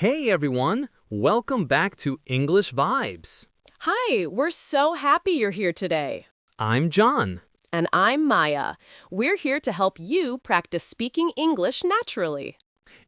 Hey everyone, welcome back to English Vibes. Hi, we're so happy you're here today. I'm John. And I'm Maya. We're here to help you practice speaking English naturally.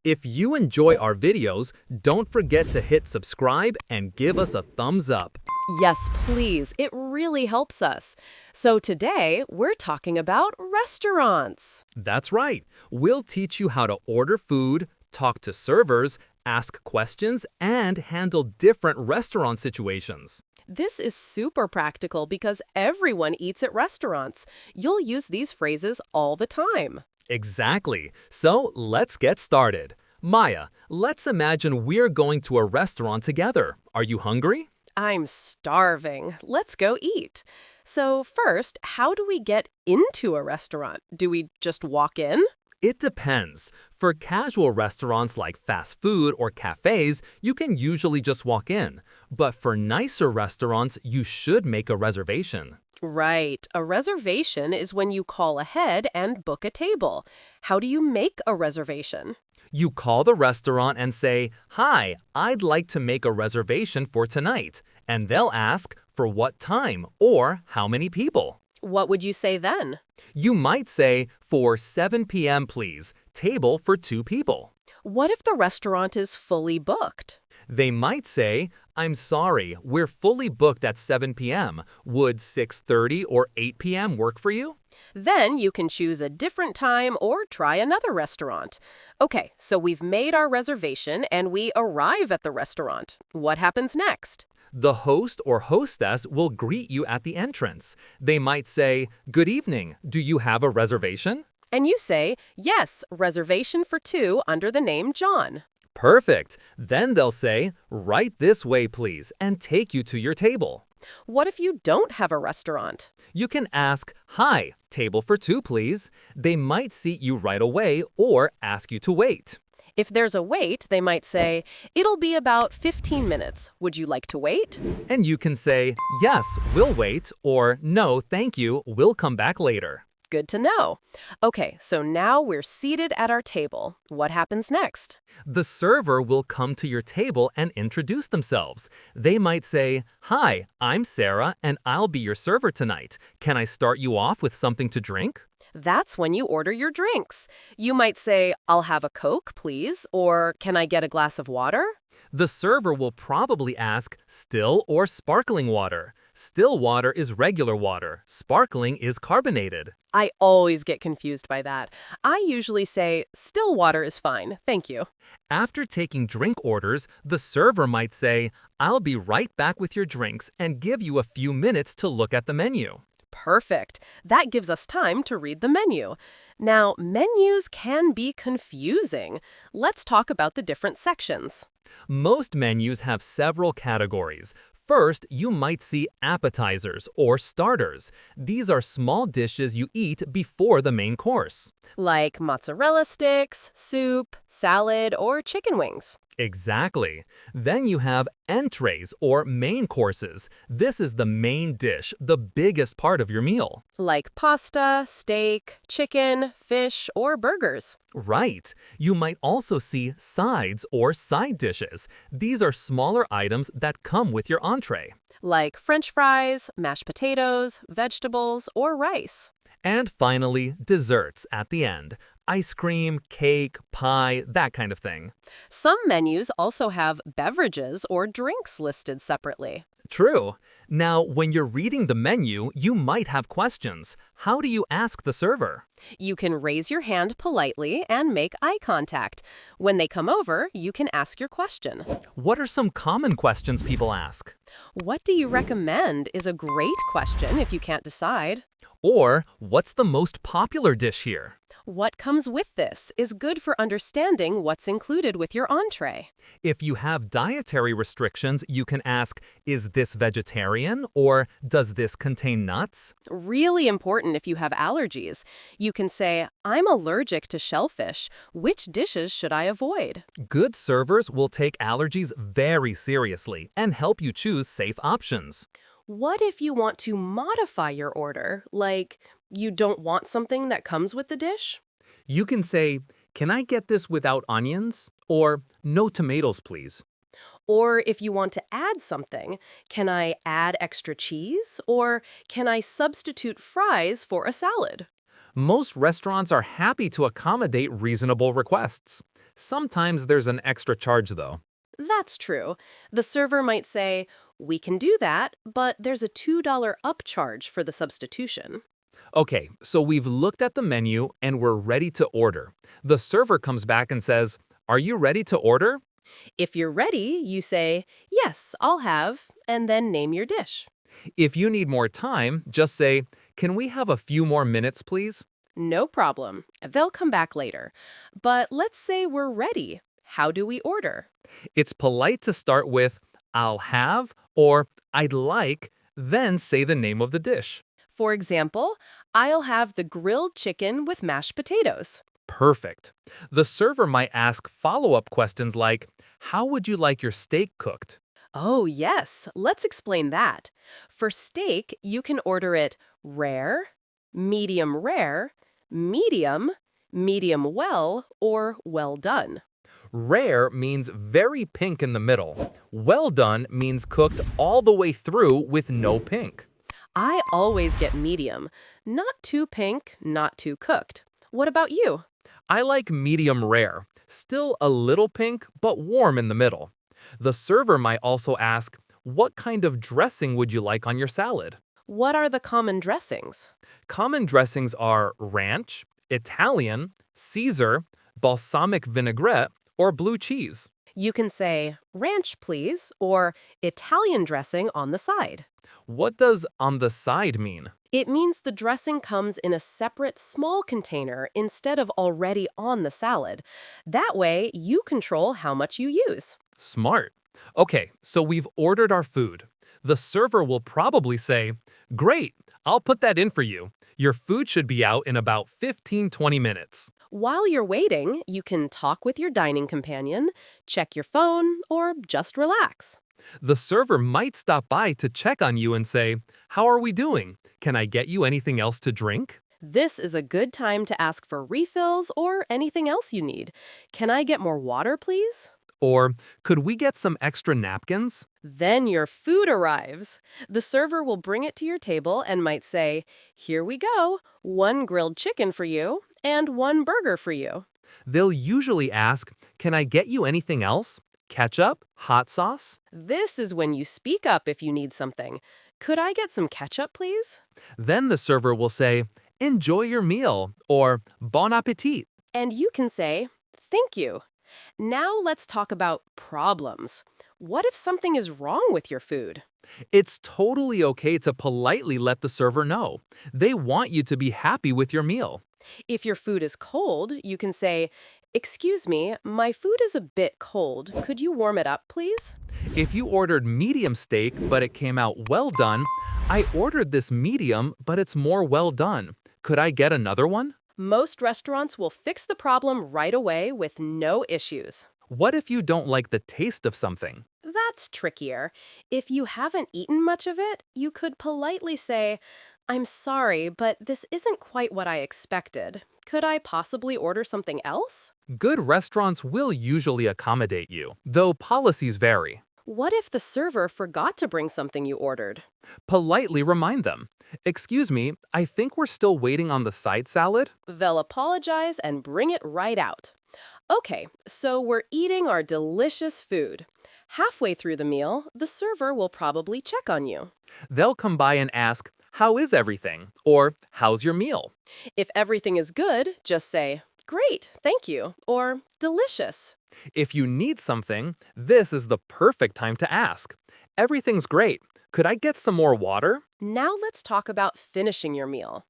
If you enjoy our videos, don't forget to hit subscribe and give us a thumbs up. Yes, please. It really helps us. So today, we're talking about restaurants. That's right, we'll teach you how to order food, talk to servers, ask questions, and handle different restaurant situations. This is super practical because everyone eats at restaurants. You'll use these phrases all the time. Exactly. So let's get started. Maya, let's imagine we're going to a restaurant together. Are you hungry? I'm starving. Let's go eat. So first, how do we get into a restaurant? Do we just walk in? It depends. For casual restaurants like fast food or cafes, you can usually just walk in. But for nicer restaurants, you should make a reservation. Right. A reservation is when you call ahead and book a table. How do you make a reservation? You call the restaurant and say, "Hi, I'd like to make a reservation for tonight." And they'll ask, "For what time?" or "How many people?" What would you say then? You might say, "For 7 p.m. please, table for 2 people." What if the restaurant is fully booked? They might say, "I'm sorry, we're fully booked at 7 p.m. Would 6:30 or 8 p.m. work for you?" Then you can choose a different time or try another restaurant. Okay, so we've made our reservation and we arrive at the restaurant. What happens next? The host or hostess will greet you at the entrance. They might say, "Good evening, do you have a reservation?" And you say, yes, reservation for 2 under the name John. Perfect. Then they'll say, "Right this way, please," and take you to your table. What if you don't have a restaurant? You can ask, "Hi, table for 2, please." They might seat you right away or ask you to wait. If there's a wait, they might say, it'll be about 15 minutes. Would you like to wait? And you can say, "Yes, we'll wait," or "No, thank you, we'll come back later." Good to know. Okay, so now we're seated at our table. What happens next? The server will come to your table and introduce themselves. They might say, "Hi, I'm Sarah, and I'll be your server tonight. Can I start you off with something to drink?" That's when you order your drinks. You might say, I'll have a Coke, please, or can I get a glass of water? The server will probably ask, "Still or sparkling water?" Still water is regular water. Sparkling is carbonated. I always get confused by that. I usually say, still water is fine, thank you. After taking drink orders, the server might say, "I'll be right back with your drinks," and give you a few minutes to look at the menu. Perfect. That gives us time to read the menu. Now, menus can be confusing. Let's talk about the different sections. Most menus have several categories. First, you might see appetizers or starters. These are small dishes you eat before the main course. Like mozzarella sticks, soup, salad, or chicken wings. Exactly. Then you have entrees or main courses. This is the main dish, the biggest part of your meal. Like pasta, steak, chicken, fish, or burgers. Right. You might also see sides or side dishes. These are smaller items that come with your entree. Like French fries, mashed potatoes, vegetables, or rice. And finally, desserts at the end. Ice cream, cake, pie, that kind of thing. Some menus also have beverages or drinks listed separately. True. Now, when you're reading the menu, you might have questions. How do you ask the server? You can raise your hand politely and make eye contact. When they come over, you can ask your question. What are some common questions people ask? What do you recommend is a great question if you can't decide. Or, what's the most popular dish here? What comes with this is good for understanding what's included with your entree. If you have dietary restrictions, you can ask, "Is this vegetarian?" or "Does this contain nuts?" Really important if you have allergies. You can say, I'm allergic to shellfish. Which dishes should I avoid? Good servers will take allergies very seriously and help you choose safe options. What if you want to modify your order, like you don't want something that comes with the dish? You can say, "Can I get this without onions?" Or no tomatoes, please. Or if you want to add something, can I add extra cheese? Or can I substitute fries for a salad? Most restaurants are happy to accommodate reasonable requests. Sometimes there's an extra charge, though. That's true. The server might say, we can do that, but there's a $2 upcharge for the substitution. Okay, so we've looked at the menu and we're ready to order. The server comes back and says, "Are you ready to order?" If you're ready, you say, yes, I'll have, and then name your dish. If you need more time, just say, "Can we have a few more minutes, please?" No problem. They'll come back later. But let's say we're ready. How do we order? It's polite to start with, "I'll have," or "I'd like," then say the name of the dish. For example, I'll have the grilled chicken with mashed potatoes. Perfect. The server might ask follow-up questions like, "How would you like your steak cooked?" Oh, yes. Let's explain that. For steak, you can order it rare, rare, medium, medium well, or well done. Rare means very pink in the middle. Well done means cooked all the way through with no pink. I always get medium. Not too pink, not too cooked. What about you? I like medium rare, still a little pink but warm in the middle. The server might also ask, "What kind of dressing would you like on your salad?" What are the common dressings? Common dressings are ranch, Italian, Caesar, balsamic vinaigrette, or blue cheese. You can say ranch, please, or Italian dressing on the side. What does "on the side" mean? It means the dressing comes in a separate small container instead of already on the salad. That way, you control how much you use. Smart. Okay, so we've ordered our food. The server will probably say, "Great, I'll put that in for you. Your food should be out in about 15-20 minutes." While you're waiting, you can talk with your dining companion, check your phone, or just relax. The server might stop by to check on you and say, "How are we doing? Can I get you anything else to drink?" This is a good time to ask for refills or anything else you need. Can I get more water, please? Or, "Could we get some extra napkins?" Then your food arrives. The server will bring it to your table and might say, here we go, one grilled chicken for you and one burger for you. They'll usually ask, "Can I get you anything else? Ketchup? Hot sauce?" This is when you speak up if you need something. Could I get some ketchup, please? Then the server will say, "Enjoy your meal," or "Bon appetit." And you can say, thank you. Now let's talk about problems. What if something is wrong with your food? It's totally okay to politely let the server know. They want you to be happy with your meal. If your food is cold, you can say, excuse me, my food is a bit cold. Could you warm it up, please? If you ordered medium steak but it came out well done, "I ordered this medium but it's more well done. Could I get another one?" Most restaurants will fix the problem right away with no issues. What if you don't like the taste of something? That's trickier. If you haven't eaten much of it, you could politely say, I'm sorry, but this isn't quite what I expected. Could I possibly order something else? Good restaurants will usually accommodate you, though policies vary. What if the server forgot to bring something you ordered? Politely remind them, "Excuse me, I think we're still waiting on the side salad." They'll apologize and bring it right out. Okay, so we're eating our delicious food. Halfway through the meal, the server will probably check on you. They'll come by and ask, "How is everything?" or "How's your meal?" If everything is good, just say, great, thank you, or delicious. If you need something, this is the perfect time to ask. "Everything's great. Could I get some more water?" Now let's talk about finishing your meal.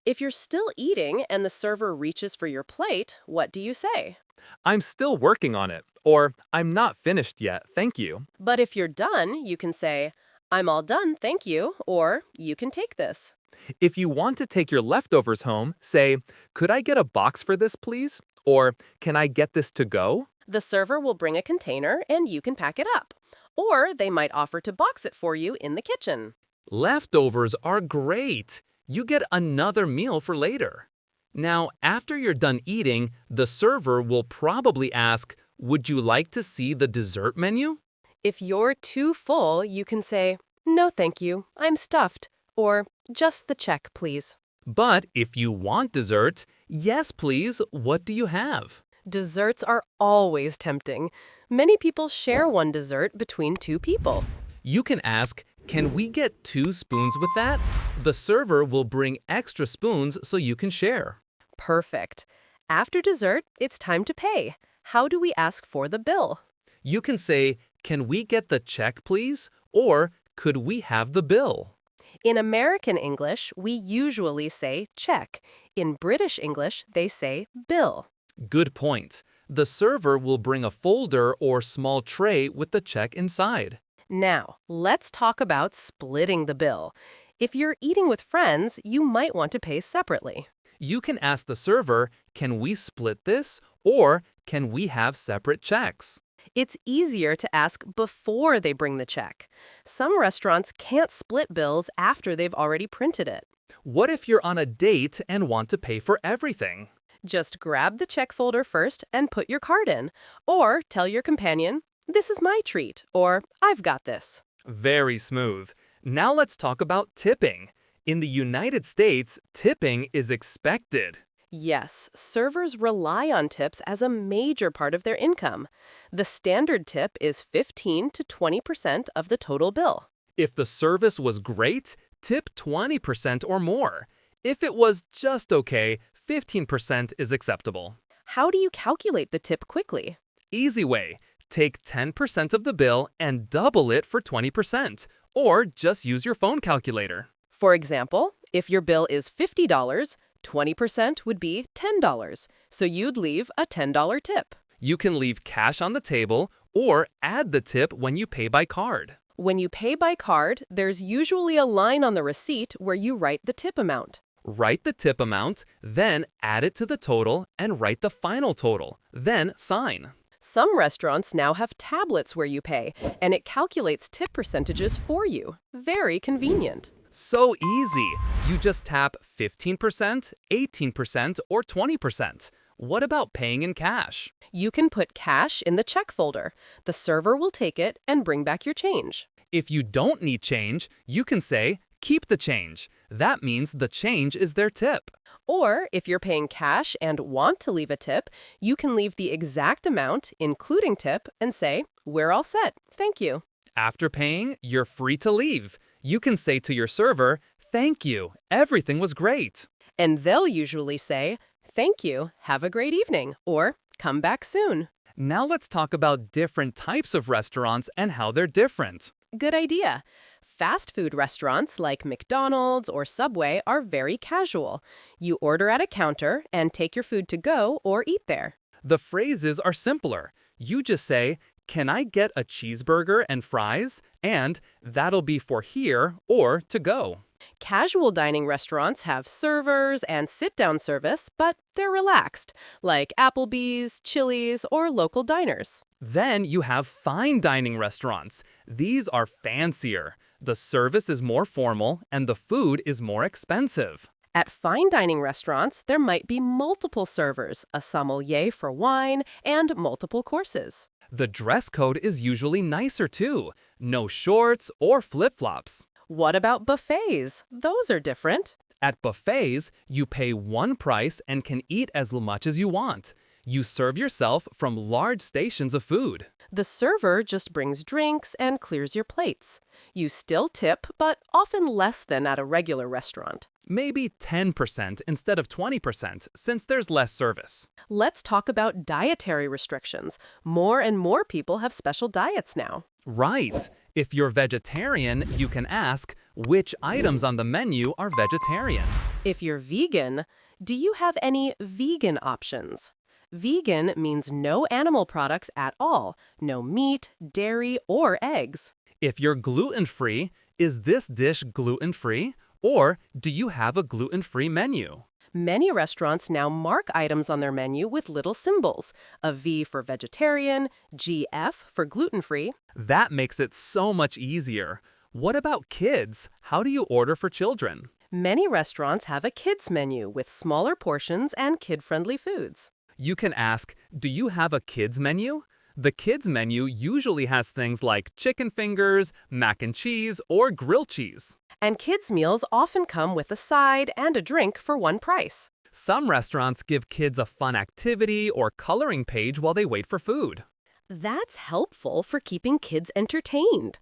If you're still eating and the server reaches for your plate, what do you say? "I'm still working on it," or "I'm not finished yet, thank you." But if you're done, you can say, I'm all done, thank you, or you can take this. If you want to take your leftovers home, say, "Could I get a box for this, please?" or "Can I get this to go?" The server will bring a container and you can pack it up. Or they might offer to box it for you in the kitchen. Leftovers are great. You get another meal for later. Now, after you're done eating, the server will probably ask, Would you like to see the dessert menu? If you're too full, you can say, "No, thank you, I'm stuffed," or "Just the check, please." But if you want dessert, yes please, what do you have? Desserts are always tempting. Many people share one dessert between two people. You can ask, can we get 2 spoons with that? The server will bring extra spoons so you can share. Perfect. After dessert, it's time to pay. How do we ask for the bill? You can say, can we get the check please? Or could we have the bill? In American English, we usually say check. In British English, they say bill. Good point. The server will bring a folder or small tray with the check inside. Now, let's talk about splitting the bill. If you're eating with friends, you might want to pay separately. You can ask the server, can we split this? Or can we have separate checks? It's easier to ask before they bring the check. Some restaurants can't split bills after they've already printed it. What if you're on a date and want to pay for everything? Just grab the check folder first and put your card in. Or tell your companion, "This is my treat," or "I've got this." Very smooth. Now let's talk about tipping. In the United States, tipping is expected. Yes, servers rely on tips as a major part of their income. The standard tip is 15 to 20% of the total bill. If the service was great, tip 20% or more. If it was just okay, 15% is acceptable. How do you calculate the tip quickly? Easy way. Take 10% of the bill and double it for 20%, or just use your phone calculator. For example, if your bill is $50, 20% would be $10, so you'd leave a $10 tip. You can leave cash on the table or add the tip when you pay by card. When you pay by card, there's usually a line on the receipt where you write the tip amount. Write the tip amount, then add it to the total and write the final total, then sign. Some restaurants now have tablets where you pay, and it calculates tip percentages for you. Very convenient. So easy. You just tap 15%, 18%, or 20%. What about paying in cash? You can put cash in the check folder. The server will take it and bring back your change. If you don't need change, you can say, keep the change. That means the change is their tip. Or if you're paying cash and want to leave a tip, you can leave the exact amount, including tip, and say, "We're all set. Thank you." After paying, you're free to leave. You can say to your server, thank you, everything was great. And they'll usually say, "Thank you, have a great evening," or "Come back soon." Now let's talk about different types of restaurants and how they're different. Good idea. Fast food restaurants like McDonald's or Subway are very casual. You order at a counter and take your food to go or eat there. The phrases are simpler. You just say, can I get a cheeseburger and fries? And that'll be for here or to go. Casual dining restaurants have servers and sit-down service, but they're relaxed, like Applebee's, Chili's, or local diners. Then you have fine dining restaurants. These are fancier. The service is more formal and the food is more expensive. At fine dining restaurants, there might be multiple servers, a sommelier for wine, and multiple courses. The dress code is usually nicer too. No shorts or flip-flops. What about buffets? Those are different. At buffets, you pay one price and can eat as much as you want. You serve yourself from large stations of food. The server just brings drinks and clears your plates. You still tip, but often less than at a regular restaurant. Maybe 10% instead of 20% since there's less service. Let's talk about dietary restrictions. More and more people have special diets now. Right. If you're vegetarian, you can ask, which items on the menu are vegetarian? If you're vegan, do you have any vegan options? Vegan means no animal products at all, no meat, dairy, or eggs. If you're gluten-free, is this dish gluten-free? Or do you have a gluten-free menu? Many restaurants now mark items on their menu with little symbols, a V for vegetarian, GF for gluten-free. That makes it so much easier. What about kids? How do you order for children? Many restaurants have a kids menu with smaller portions and kid-friendly foods. You can ask, do you have a kids menu? The kids menu usually has things like chicken fingers, mac and cheese, or grilled cheese. And kids' meals often come with a side and a drink for one price. Some restaurants give kids a fun activity or coloring page while they wait for food. That's helpful for keeping kids entertained.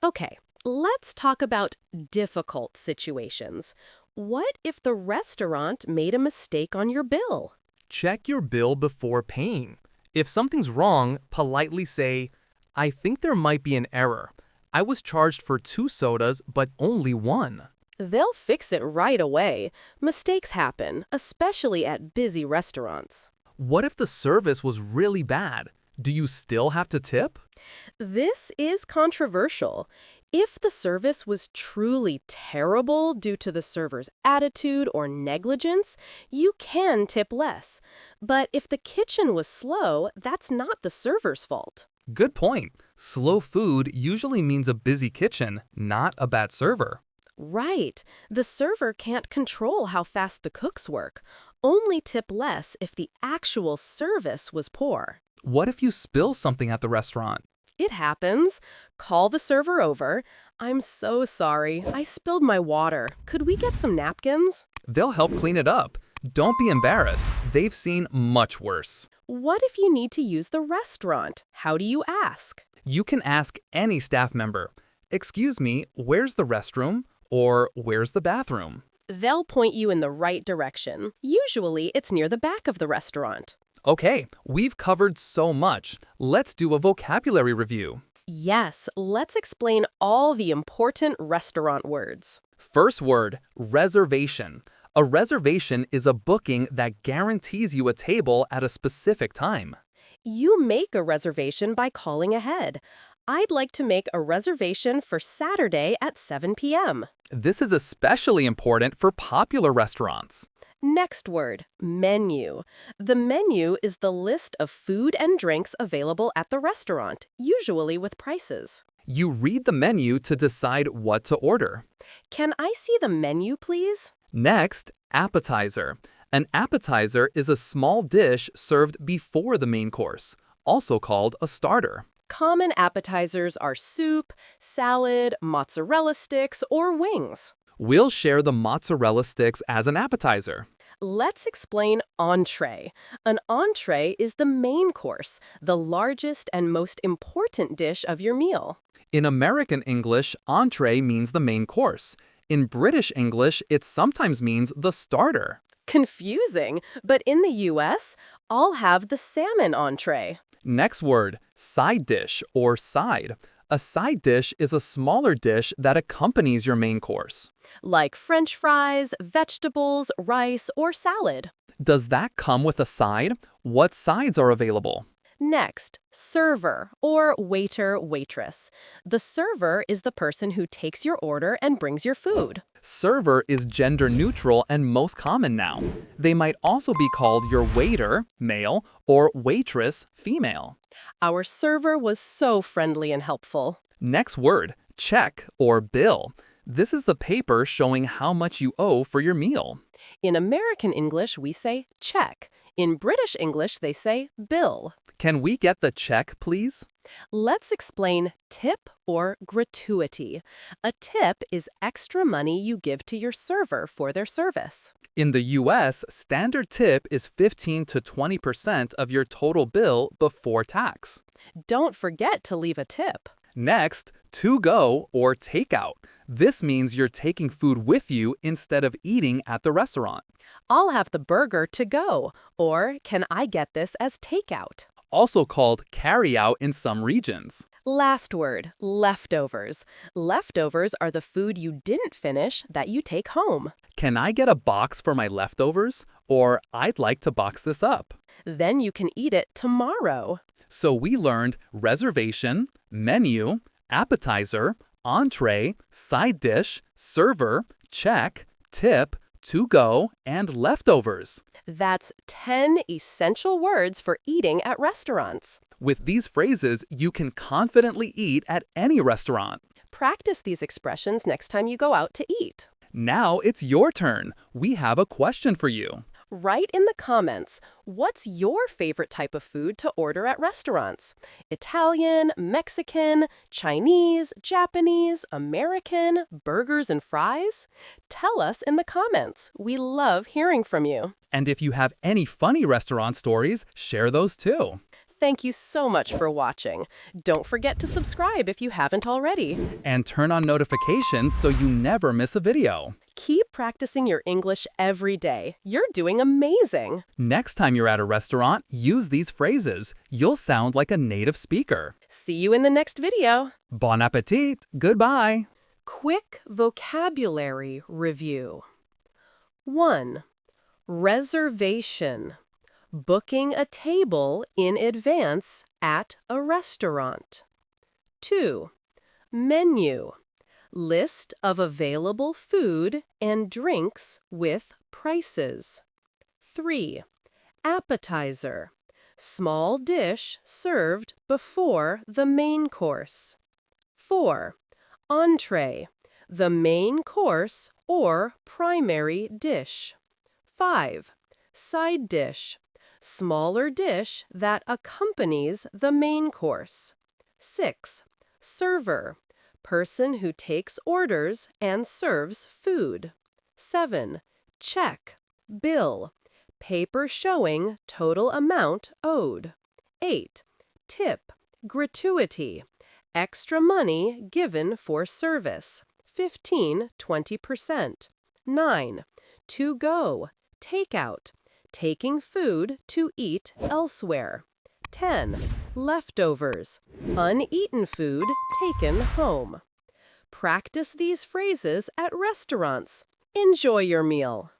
Okay, let's talk about difficult situations. What if the restaurant made a mistake on your bill? Check your bill before paying. If something's wrong, politely say, I think there might be an error. I was charged for 2 sodas, but only 1. They'll fix it right away. Mistakes happen, especially at busy restaurants. What if the service was really bad? Do you still have to tip? This is controversial. If the service was truly terrible due to the server's attitude or negligence, you can tip less. But if the kitchen was slow, that's not the server's fault. Good point. Slow food usually means a busy kitchen, not a bad server. Right. The server can't control how fast the cooks work. Only tip less if the actual service was poor. What if you spill something at the restaurant? It happens. Call the server over. I'm so sorry. I spilled my water. Could we get some napkins? They'll help clean it up. Don't be embarrassed. They've seen much worse. What if you need to use the restaurant? How do you ask? You can ask any staff member, excuse me, where's the restroom? Or where's the bathroom? They'll point you in the right direction. Usually, it's near the back of the restaurant. Okay, we've covered so much. Let's do a vocabulary review. Yes, let's explain all the important restaurant words. First word, reservation. A reservation is a booking that guarantees you a table at a specific time. You make a reservation by calling ahead. I'd like to make a reservation for Saturday at 7 p.m. This is especially important for popular restaurants. Next word, menu. The menu is the list of food and drinks available at the restaurant, usually with prices. You read the menu to decide what to order. Can I see the menu, please? Next, appetizer. An appetizer is a small dish served before the main course, also called a starter. Common appetizers are soup, salad, mozzarella sticks, or wings. We'll share the mozzarella sticks as an appetizer. Let's explain entree. An entree is the main course, the largest and most important dish of your meal. In American English, entree means the main course. In British English, it sometimes means the starter. Confusing, but in the US, all have the salmon entree. Next word, side dish or side. A side dish is a smaller dish that accompanies your main course. Like French fries, vegetables, rice, or salad. Does that come with a side? What sides are available? Next, server or waiter, waitress. The server is the person who takes your order and brings your food. Server is gender neutral and most common now. They might also be called your waiter, male, or waitress, female. Our server was so friendly and helpful. Next word, check or bill. This is the paper showing how much you owe for your meal. In American English, we say check. In British English, they say bill. Can we get the check, please? Let's explain tip or gratuity. A tip is extra money you give to your server for their service. In the US, standard tip is 15 to 20% of your total bill before tax. Don't forget to leave a tip. Next, to go or takeout. This means you're taking food with you instead of eating at the restaurant. I'll have the burger to go, or can I get this as takeout? Also called carry-out in some regions. Last word, leftovers. Leftovers are the food you didn't finish that you take home. Can I get a box for my leftovers? Or I'd like to box this up. Then you can eat it tomorrow. So we learned reservation, menu, appetizer, entree, side dish, server, check, tip, to go, and leftovers. That's 10 essential words for eating at restaurants. With these phrases, you can confidently eat at any restaurant. Practice these expressions next time you go out to eat. Now it's your turn. We have a question for you. Write in the comments, what's your favorite type of food to order at restaurants? Italian, Mexican, Chinese, Japanese, American, burgers and fries? Tell us in the comments. We love hearing from you. And if you have any funny restaurant stories, share those too. Thank you so much for watching. Don't forget to subscribe if you haven't already. And turn on notifications so you never miss a video. Keep practicing your English every day. You're doing amazing. Next time you're at a restaurant, use these phrases. You'll sound like a native speaker. See you in the next video. Bon appetit! Goodbye! Quick vocabulary review. 1. Reservation. Booking a table in advance at a restaurant. 2. Menu. List of available food and drinks with prices. 3. Appetizer. Small dish served before the main course. 4. Entree. The main course or primary dish. 5. Side dish. Smaller dish that accompanies the main course. 6. Server. Person who takes orders and serves food. 7. Check. Bill. Paper showing total amount owed. 8. Tip. Gratuity. Extra money given for service. 15–20%. 9. To go. Takeout. Taking food to eat elsewhere. 10. Leftovers. Uneaten food taken home. Practice these phrases at restaurants. Enjoy your meal.